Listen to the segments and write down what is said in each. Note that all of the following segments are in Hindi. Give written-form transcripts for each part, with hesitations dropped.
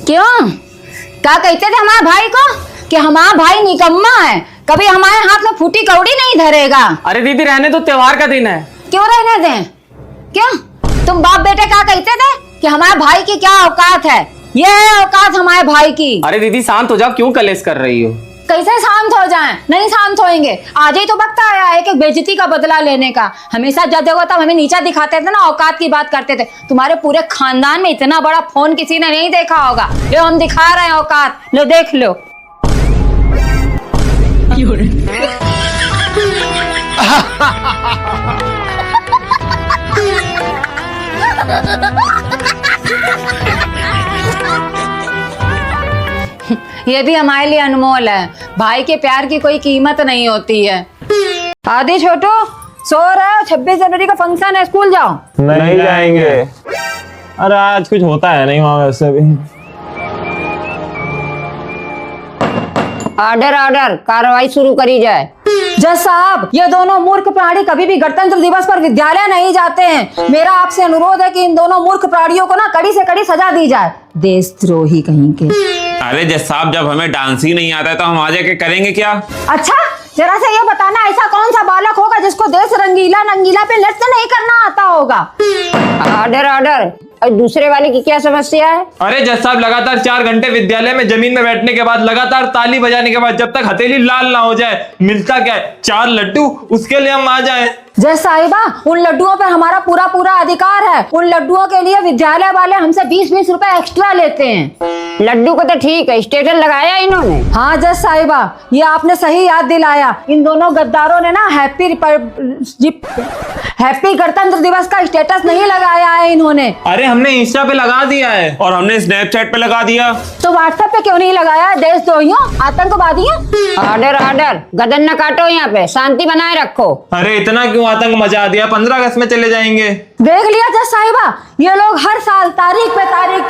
क्यों? क्या कहते थे हमारे भाई को कि हमारा भाई निकम्मा है, कभी हमारे हाथ में फूटी कौड़ी नहीं धरेगा। अरे दीदी रहने तो, त्योहार का दिन है। क्यों रहने दें? क्यों? तुम बाप बेटे क्या कहते थे कि हमारे भाई की क्या औकात है? ये है औकात हमारे भाई की। अरे दीदी शांत हो जाओ, क्यों कलेश कर रही हो? कैसे शांत हो जाएं? नहीं शांत होएंगे। आज ही तो वक्त आया है कि बेइज्जती का बदला लेने का। हमेशा जब देखो तब हमें नीचा दिखाते थे ना, औकात की बात करते थे। तुम्हारे पूरे खानदान में इतना बड़ा फोन किसी ने नहीं देखा होगा। लो हम दिखा रहे हैं औकात, लो देख लो। ये भी हमारे लिए अनमोल है। भाई के प्यार की कोई कीमत नहीं होती है। आदि छोटू सो रहे हो? 26 जनवरी का फंक्शन है, स्कूल जाओ। नहीं जाएंगे। अरे आज कुछ होता है नहीं वहां वैसे भी। ऑर्डर ऑर्डर, कार्रवाई शुरू करी जाए। जज साहब, ये दोनों मूर्ख प्राणी कभी भी गणतंत्र दिवस पर विद्यालय नहीं जाते हैं। मेरा आपसे अनुरोध है कि इन दोनों मूर्ख प्राणियों को ना कड़ी से कड़ी सजा दी जाए। देशद्रोही कहीं के। अरे जज साहब, जब हमें डांस ही नहीं आता है तो हम आगे के करेंगे क्या? अच्छा, जरा से ये बताना, ऐसा कौन सा बालक होगा जिसको देश रंगीला नंगीला पे नृत्य नहीं करना आता होगा? Order order. और दूसरे वाले की क्या समस्या है? अरे जज साहब, लगातार 4 घंटे विद्यालय में जमीन में बैठने के बाद, लगातार ताली बजाने के बाद, जब तक हथेली लाल ना हो जाए, मिलता क्या है? 4 लड्डू, उसके लिए हम आ जाएं। जय साहिबा, उन लड्डुओं पर हमारा पूरा पूरा अधिकार है। उन लड्डुओं के लिए विद्यालय वाले हमसे 20-20 रुपए एक्स्ट्रा लेते हैं। लड्डू को तो ठीक है, स्टेटस लगाया इन्होंने। हाँ जज साहिबा, ये आपने सही याद दिलाया। इन दोनों गद्दारों ने ना हैप्पी गणतंत्र दिवस का स्टेटस नहीं लगाया है इन्होंने। अरे हमने इंस्टा पे लगा दिया है। और हमने स्नैपचैट पे लगा दिया। तो व्हाट्सएप पे क्यों नहीं लगाया? देशद्रोहियों, आतंकवादियों। ऑर्डर ऑर्डर, गदन न काटो, यहाँ पे शांति बनाए रखो। अरे इतना क्यों आतंक मचा दिया? 15 अगस्त में चले जाएंगे। देख लिया जज साहिबा, ये लोग हर साल तारीख पे तारीख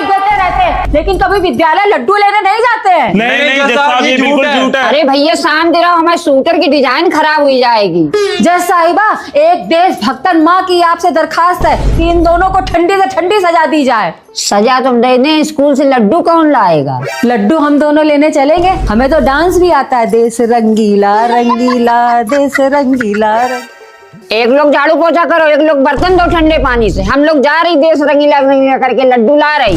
देते रहते हैं, लेकिन कभी विद्यालय लड्डू लेने नहीं जाते हैं। नहीं जज साहब, ये बिल्कुल झूठ है। अरे भैया शांत रहो, हमारे शूटर की डिजाइन खराब हुई जाएगी। जज साहिबा, एक देशभक्तन माँ की आपसे दरखास्त है कि इन दोनों को ठंडी से ठंडी सजा दी जाए। सजा तुम दे दें, स्कूल से लड्डू कौन लाएगा? लड्डू हम दोनों लेने चलेंगे। हमें तो डांस भी आता है। देश रंगीला रंगीला, देश रंगीला एक लोग झाड़ू पोछा करो, एक लोग बर्तन धो ठंडे पानी से। हम लोग जा रही देश रंगीला रंगीला करके लड्डू ला रही।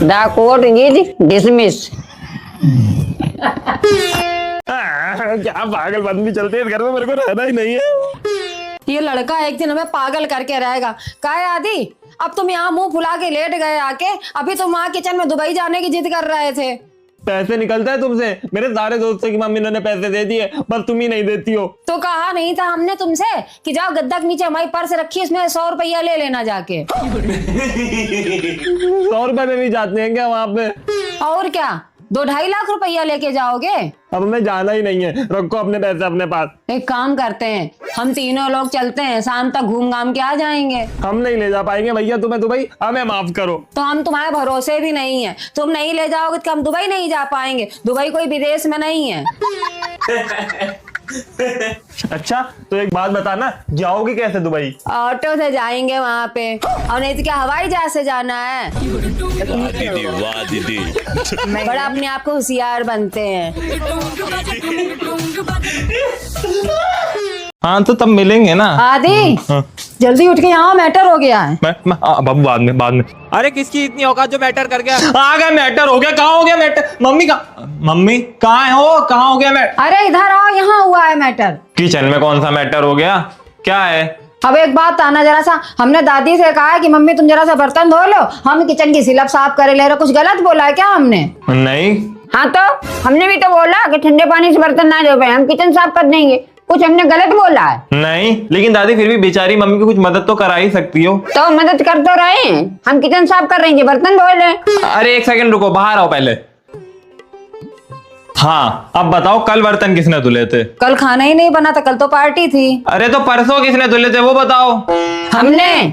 The court is dismiss. क्या पागल बंदी चलती है घर में, मेरे को रहना ही नहीं है। ये लड़का एक दिन हमें पागल करके रहेगा। काहे आदि, अब तुम यहाँ मुंह फुला के लेट गए आके। अभी तुम वहाँ किचन में दुबई जाने की जिद कर रहे थे। पैसे निकलता है तुमसे? मेरे सारे दोस्तों की मम्मी ने पैसे दे दिए, बस तुम ही नहीं देती हो। तो कहा नहीं था हमने तुमसे कि जाओ गद्दा के नीचे हमारी पर्स रखी, इसमें 100 रुपया ले लेना जाके। 100 रुपए में भी जाते हैं क्या वहाँ पे? और क्या, 2-2.5 लाख रुपया लेके जाओगे? अब हमें जाना ही नहीं है, रखो अपने पैसे अपने पास। एक काम करते हैं, हम तीनों लोग चलते हैं, शाम तक घूम घाम के आ जाएंगे। हम नहीं ले जा पाएंगे भैया तुम्हें दुबई, हमें माफ करो। तो हम तुम्हारे भरोसे भी नहीं है। तुम नहीं ले जाओगे तो हम दुबई नहीं जा पाएंगे। दुबई कोई विदेश में नहीं है। अच्छा तो एक बात बताना, जाओगे कैसे दुबई? ऑटो से जाएंगे वहाँ पे, और नहीं तो क्या हवाई जहाज से जाना है? वाह दीदी। बड़ा अपने आप को होशियार बनते हैं। हाँ तो तब मिलेंगे ना। आदि जल्दी उठ के यहाँ, मैटर हो गया है। बाबू बाद में। अरे किसकी इतनी औकात जो मैटर कर गया? आ गया मैटर हो गया। कहाँ हो गया मैटर? मम्मी कहाँ हो? कहाँ हो गया मैटर? अरे इधर आओ, यहाँ हुआ है मैटर। किचन में कौन सा मैटर हो गया? क्या है? अब एक बात आना, जरा सा हमने दादी से कहा है कि मम्मी तुम जरा सा बर्तन धो लो, हम किचन की स्लैब साफ करे ले रहे। कुछ गलत बोला है क्या हमने? नहीं। हाँ तो हमने भी तो बोला कि ठंडे पानी से बर्तन ना धो पाए, हम किचन साफ कर देंगे। कुछ हमने गलत बोला है? नहीं, लेकिन दादी फिर भी बेचारी मम्मी को कुछ मदद तो करा ही सकती हो। तो मदद कर तो रहे हैं, हम किचन साफ कर रहे हैं, बर्तन धो ले। अरे एक सेकंड रुको, बाहर आओ पहले। हाँ अब बताओ, कल बर्तन किसने धुले थे? कल खाना ही नहीं बना था, कल तो पार्टी थी। अरे तो परसों किसने धुले थे वो बताओ। हमने।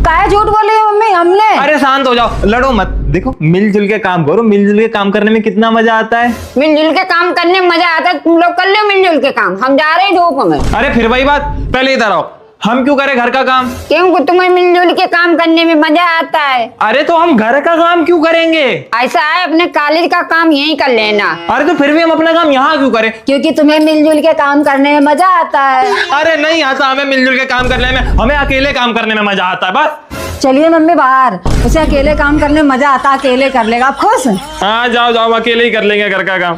काहे झूठ बोली है मम्मी हमने? अरे शांत हो जाओ, लड़ो मत। देखो मिलजुल के काम करो, मिलजुल के काम करने में कितना मजा आता है। मिलजुल के काम करने में मजा आता है, तुम लोग कर लो मिलजुल के काम, हम जा रहे हैं धूप में। अरे फिर वही बात, पहले इधर आओ। हम क्यों करें घर का काम? क्योंकि तुम्हें मिलजुल के काम करने में मजा आता है। अरे तो हम घर का काम क्यों करेंगे? ऐसा है, अपने कॉलेज का काम यहीं कर लेना। अरे तो फिर भी हम अपना काम यहाँ क्यों करें? क्योंकि तुम्हें मिलजुल के काम करने में मजा आता है। अरे नहीं आता हमें मिलजुल के काम करने में, हमें अकेले काम करने में मजा आता है बस। चलिए मम्मी बाहर, उसे अकेले काम करने में मजा आता, अकेले कर लेगा। आप खुश? हाँ जाओ जाओ, अकेले ही कर लेंगे घर का काम।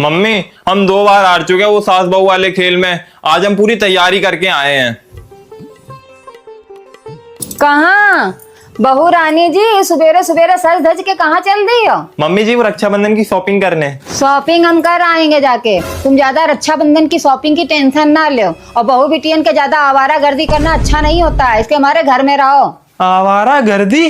मम्मी हम 2 बार हार चुके हैं वो सास बहू वाले खेल में। आज हम पूरी तैयारी करके आए हैं। कहाँ बहू रानी जी, सवेरे सवेरे सज धज के कहाँ चल दी हो? मम्मी जी वो रक्षाबंधन की शॉपिंग करने। शॉपिंग हम कर आएंगे जाके। तुम ज्यादा रक्षाबंधन की शॉपिंग की टेंशन ना लो, और बहू बिटियन के ज्यादा आवारागर्दी करना अच्छा नहीं होता है, इसके हमारे घर में रहो। आवारागर्दी?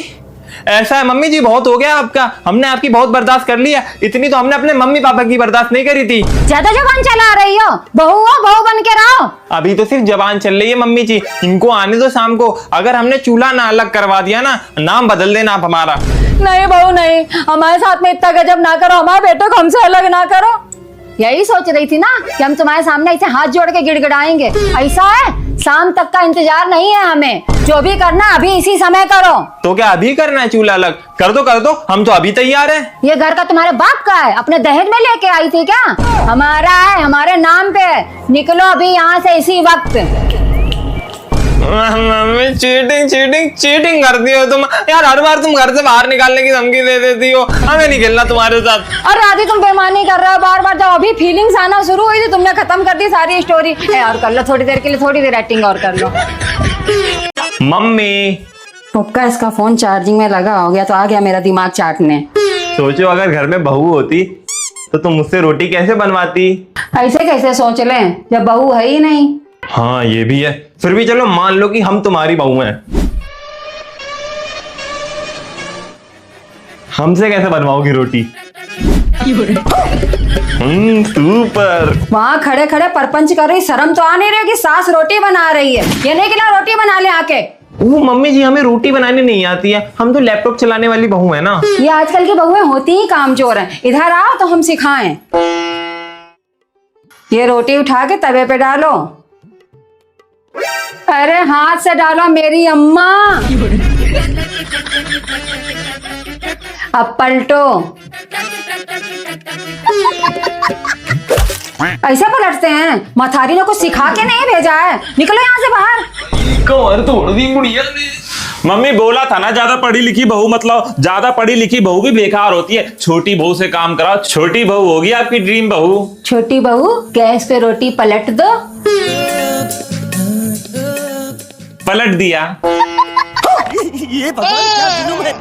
ऐसा है मम्मी जी, बहुत हो गया आपका, हमने आपकी बहुत बर्दाश्त कर लिया। इतनी तो हमने अपने मम्मी पापा की बर्दाश्त नहीं करी थी। ज्यादा जबान चला रही हो, बहू बन के रहो। अभी तो सिर्फ जबान चल रही है मम्मी जी, इनको आने दो शाम को। अगर हमने चूल्हा ना अलग करवा दिया ना, नाम बदल देना आप हमारा। नहीं बहू नहीं, हमारे साथ में इतना गजब ना करो, हमारे बेटों को हमसे अलग ना करो। यही सोच रही थी ना कि हम तुम्हारे सामने ऐसे हाथ जोड़ के गिड़गिड़ाएंगे। ऐसा है, शाम तक का इंतजार नहीं है हमें, जो भी करना अभी इसी समय करो। तो क्या अभी करना है चूल्हा अलग? कर दो, हम तो अभी तैयार हैं। ये घर का तुम्हारे बाप का है, अपने दहेज में लेके आई थी क्या? हमारा है, हमारे नाम पे है। निकलो अभी यहाँ से इसी वक्त। मम्मी चीटिंग करती हो तुम यार। हर बार तुम घर से बाहर निकालने की धमकी दे देती हो, हमें नहीं खेलना तुम्हारे साथ। और आदि तुम बेईमानी कर रहे हो बार बार। जब अभी फीलिंग्स आना शुरू हुई थी तुमने खत्म कर दी सारी स्टोरी। और कर लो थोड़ी देर के लिए, थोड़ी देर एक्टिंग और कर लो। मम्मी पक्का इसका फोन चार्जिंग में लगा हो गया तो आ गया मेरा दिमाग चाटने। सोचो अगर घर में बहू होती तो तुम मुझसे रोटी कैसे बनवाती? ऐसे कैसे सोच लें जब बहू है ही नहीं। हाँ ये भी है, फिर भी चलो मान लो कि हम तुम्हारी बहू हैं। हमसे कैसे बनवाओगी रोटी? सुपर। वहाँ खड़े खड़े परपंच कर रही, शर्म तो आ नहीं रही कि सास रोटी बना रही है। ये नहीं कि ना रोटी बना ले आके। वो मम्मी जी हमें रोटी बनानी नहीं आती है, हम तो लैपटॉप चलाने वाली बहू है ना। ये आजकल की बहुएं होती ही कामचोर हैं। इधर आओ तो हम सिखाएं। ये रोटी उठा के तवे पे डालो। अरे हाथ से डालो मेरी अम्मा। अब पलटो। ऐसे पलटते हैं? मथारी ने कुछ सिखा के नहीं भेजा है। निकलो यहाँ से बाहर। कमर तोड़ दी बुढ़िया ने। मम्मी बोला था ना, ज्यादा पढ़ी लिखी बहू मतलब, ज्यादा पढ़ी लिखी बहू भी बेकार होती है। छोटी बहू से काम कराओ, छोटी बहू होगी आपकी ड्रीम बहू। छोटी बहू गैस पे रोटी पलट दो। पलट दिया। ये भगवान क्या जुल्म है।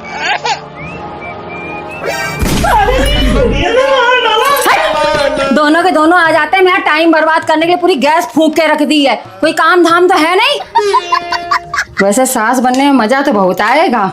दोनों के दोनों आ जाते हैं, मेरा टाइम बर्बाद करने के लिए पूरी गैस फूंक के रख दी है। कोई काम धाम तो है नहीं। वैसे सास बनने में मजा तो बहुत आएगा।